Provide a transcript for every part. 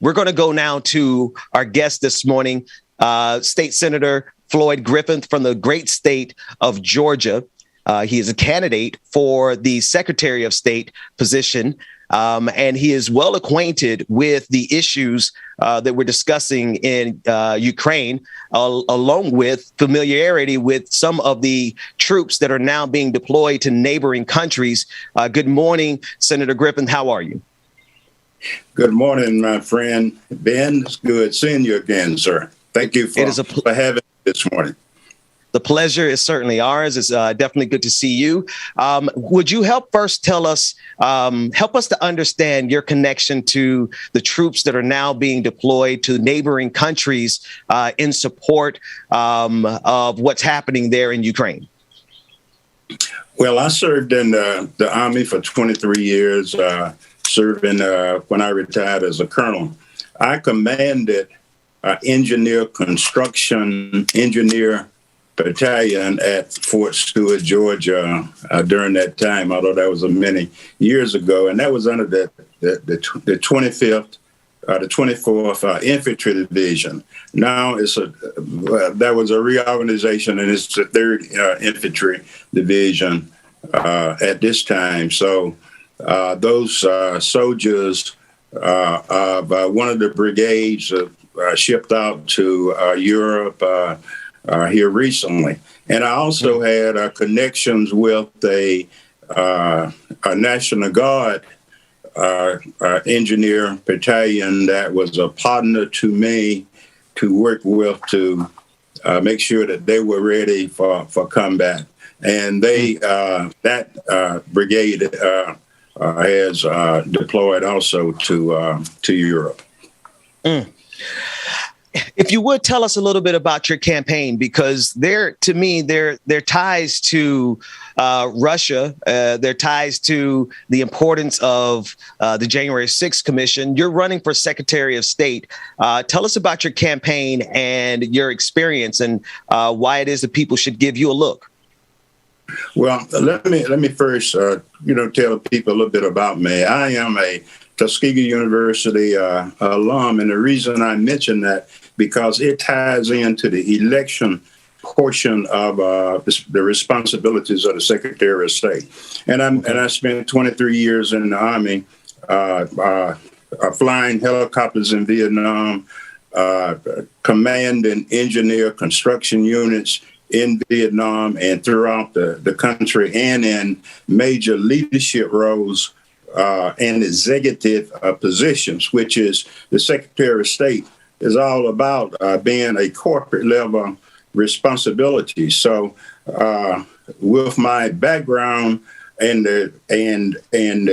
We're going to go now to our guest this morning, State Senator Floyd Griffin from the great state of Georgia. He is a candidate for the Secretary of State position, and he is well acquainted with the issues that we're discussing in Ukraine, along with familiarity with some of the troops that are now being deployed to neighboring countries. Good morning, Senator Griffin. How are you? Good morning, my friend Ben. It's good seeing you again, sir. Thank you for having me this morning. The pleasure is certainly ours. It's definitely good to see you. Would you help us to understand your connection to the troops that are now being deployed to neighboring countries in support of what's happening there in Ukraine? Well, I served in the Army for 23 years, serving when I retired as a colonel. I commanded engineer battalion at Fort Stewart, Georgia, during that time, although that was many years ago. And that was under the 25th, the 24th Infantry Division. Now that was a reorganization, and it's the 3rd Infantry Division at this time. So those soldiers of one of the brigades shipped out to Europe here recently. And I also had connections with a National Guard engineer battalion that was a partner to me to work with to make sure that they were ready for combat. And that brigade has deployed also to Europe. If you would tell us a little bit about your campaign, because their ties to Russia, their ties to the importance of the January 6th Commission. You're running for Secretary of State. Tell us about your campaign and your experience and why it is that people should give you a look. Well, let me first, tell people a little bit about me. I am a Tuskegee University alum, and the reason I mention that because it ties into the election portion of the responsibilities of the Secretary of State. And I spent 23 years in the Army, flying helicopters in Vietnam, command and engineer construction units in Vietnam and throughout the country, and in major leadership roles and executive positions, which is the Secretary of State is all about being a corporate level responsibility. So with my background and the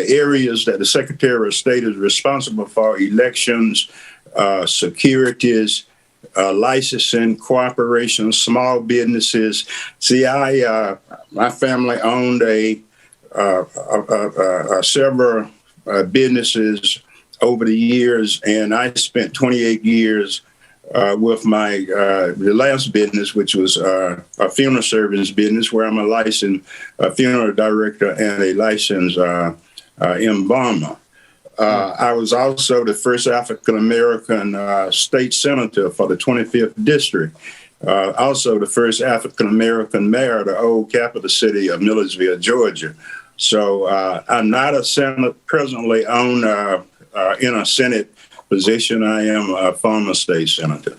areas that the Secretary of State is responsible for, elections, securities, licensing, cooperation, small businesses. See, my family owned several businesses over the years, and I spent 28 years with the last business, which was a funeral service business, where I'm a licensed funeral director and a licensed embalmer. I was also the first African-American state senator for the 25th district. Also the first African-American mayor of the old capital city of Millersville, Georgia. So I'm not a senator presently in a Senate position. I am a former state senator.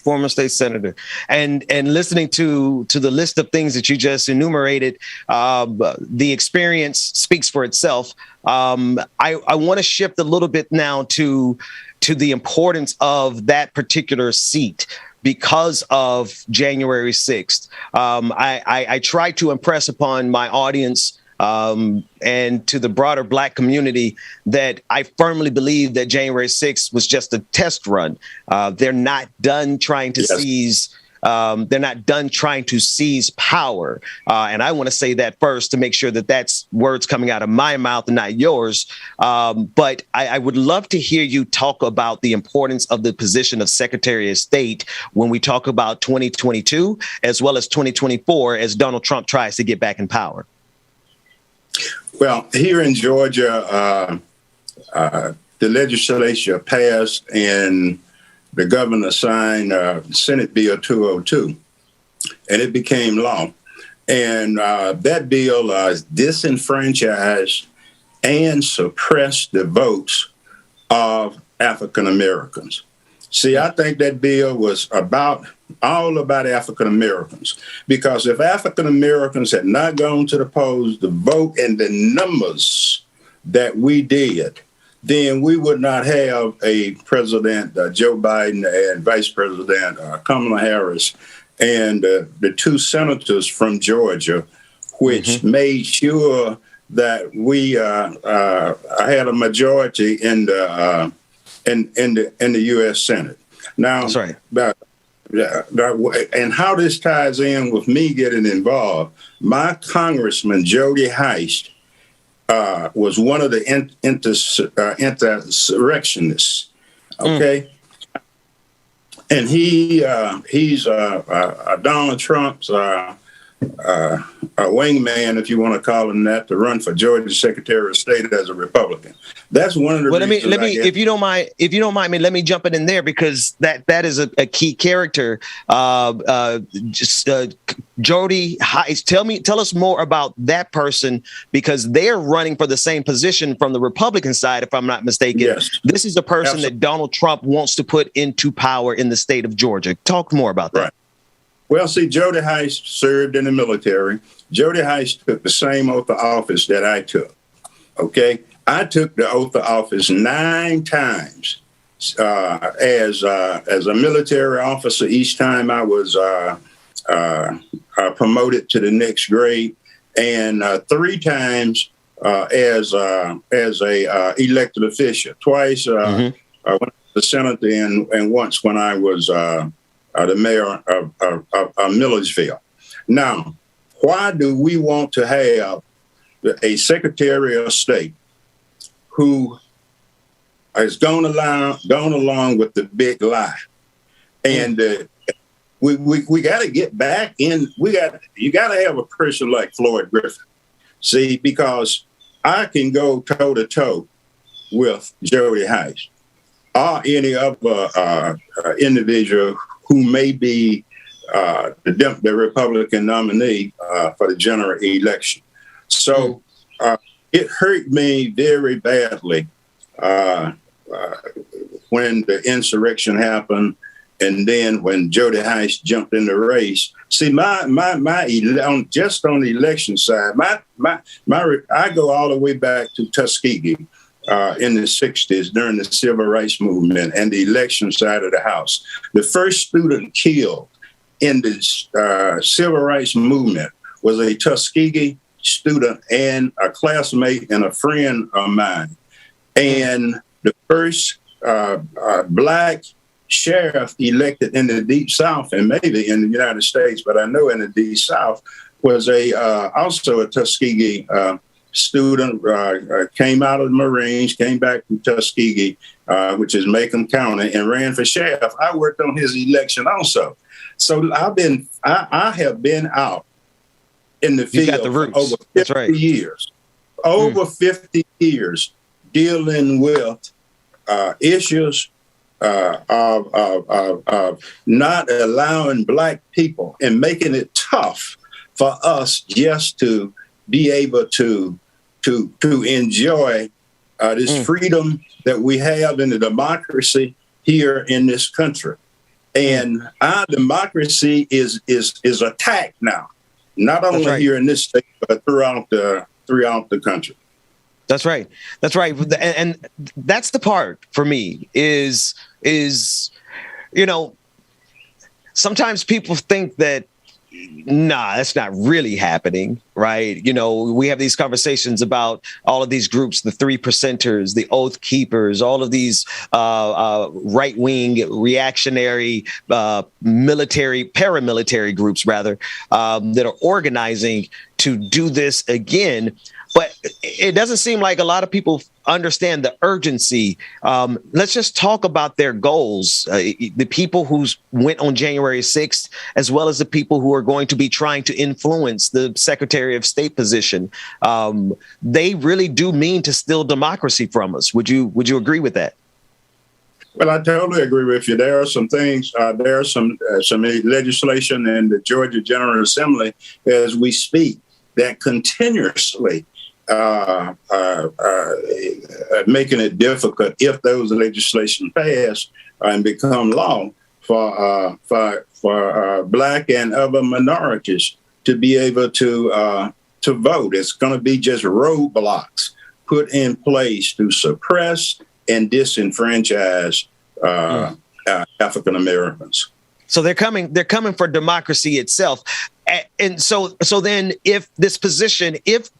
Former state senator. And listening to the list of things that you just enumerated, the experience speaks for itself. I want to shift a little bit now to the importance of that particular seat because of January 6th. I try to impress upon my audience and to the broader Black community that I firmly believe that January 6th was just a test run. They're not done trying to seize. They're not done trying to seize power. And I want to say that first to make sure that that's words coming out of my mouth and not yours. But I would love to hear you talk about the importance of the position of Secretary of State when we talk about 2022 as well as 2024 as Donald Trump tries to get back in power. Well, here in Georgia, the legislature passed and the governor signed Senate Bill 202, and it became law. And that bill disenfranchised and suppressed the votes of African Americans. See, I think that bill was all about African Americans, because if African Americans had not gone to the polls to vote in the numbers that we did, then we would not have a President Joe Biden and Vice President Kamala Harris and the two senators from Georgia, which made sure that we had a majority in the U.S. Senate. Now, that's right. And how this ties in with me getting involved, my Congressman Jody Heist was one of the insurrectionists. Okay. And he's Donald Trump's a wingman, if you want to call him that, to run for Georgia Secretary of State as a Republican. That's one of the. Well, if you don't mind me, let me jump in there, because that is a key character. Jody Heist, tell us more about that person, because they're running for the same position from the Republican side, if I'm not mistaken. Yes. This is a person that Donald Trump wants to put into power in the state of Georgia. Talk more about that. Right. Well, see, Jody Heist served in the military. Jody Heist took the same oath of office that I took. Okay. I took the oath of office 9 times as a military officer. Each time I was promoted to the next grade, and 3 times as a elected official. Twice when I was the senator, and once when I was the mayor of Millersville. Now, why do we want to have a Secretary of State who has gone along with the big lie? And we got to get back in. You got to have a person like Floyd Griffin. See, because I can go toe to toe with Jody Heist or any other individual who may be the Republican nominee for the general election. So it hurt me very badly when the insurrection happened, and then when Jody Heist jumped in the race. See, just on the election side, I go all the way back to Tuskegee in the 60s during the Civil Rights Movement and the election side of the House. The first student killed in the Civil Rights Movement was a Tuskegee student and a classmate and a friend of mine. And the first black sheriff elected in the Deep South, and maybe in the United States, but I know in the Deep South, was also a Tuskegee student, came out of the Marines, came back to Tuskegee, which is Macomb County, and ran for sheriff. I worked on his election also. So I have been out in the field for over 50 years. Over 50 years dealing with issues of not allowing Black people and making it tough for us just to be able to enjoy this freedom that we have in the democracy here in this country. And our democracy is attacked now, not only here in this state, but throughout the country. That's right. That's right. And that's the part for me is, sometimes people think that, nah, that's not really happening, right? We have these conversations about all of these groups, the 3 percenters, the Oath Keepers, all of these right-wing, reactionary, paramilitary groups, rather, that are organizing to do this again. But it doesn't seem like a lot of people understand the urgency. Let's just talk about their goals. The people who went on January 6th, as well as the people who are going to be trying to influence the Secretary of State position. They really do mean to steal democracy from us. Would you agree with that? Well, I totally agree with you. There are some things, there are some legislation in the Georgia General Assembly as we speak that continuously making it difficult, if those legislation pass and become law, for Black and other minorities to be able to vote. It's going to be just roadblocks put in place to suppress and disenfranchise African Americans. So they're coming for democracy itself. And so then if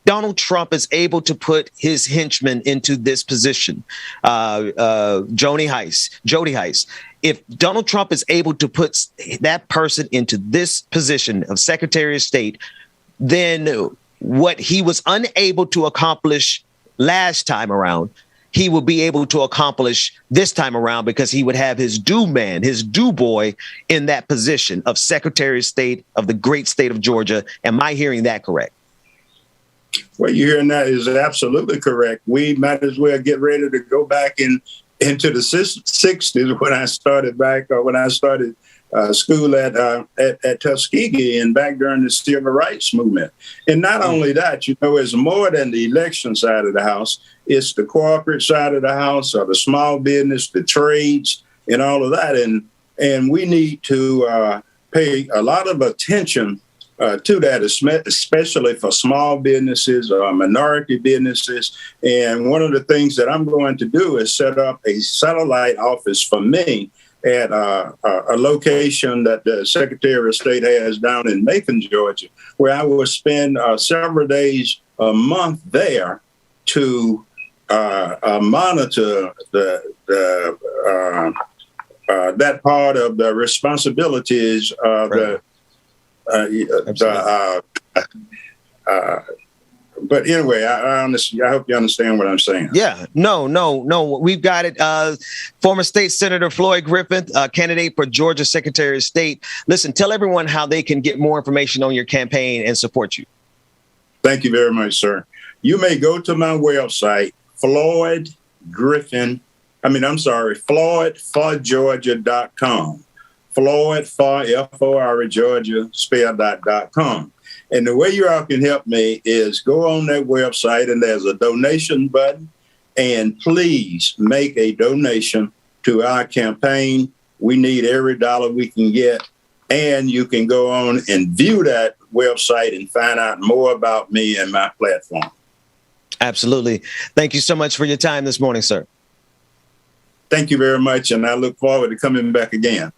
Donald Trump is able to put his henchmen into this position, Jody Heiss, if Donald Trump is able to put that person into this position of Secretary of State, then what he was unable to accomplish last time around, he will be able to accomplish this time around, because he would have his due boy in that position of Secretary of State of the great state of Georgia. Am I hearing that correct? What you're hearing that is absolutely correct. We might as well get ready to go back into the 60s when I started school at Tuskegee and back during the civil rights movement. And not only that, it's more than the election side of the house. It's the corporate side of the house, or the small business, the trades, and all of that. And we need to pay a lot of attention to that, especially for small businesses or minority businesses. And one of the things that I'm going to do is set up a satellite office for me at a location that the Secretary of State has down in Macon, Georgia, where I will spend several days a month there to monitor that part of the responsibilities of but anyway, I hope you understand what I'm saying. Yeah, no. We've got it. Former State Senator Floyd Griffin, candidate for Georgia Secretary of State. Listen, tell everyone how they can get more information on your campaign and support you. Thank you very much, sir. You may go to my website, floydforgeorgia.com. Floyd for F-O-R Georgia, spell.com. And the way you all can help me is go on that website, and there's a donation button, and please make a donation to our campaign. We need every dollar we can get. And you can go on and view that website and find out more about me and my platform. Absolutely. Thank you so much for your time this morning, sir. Thank you very much. And I look forward to coming back again.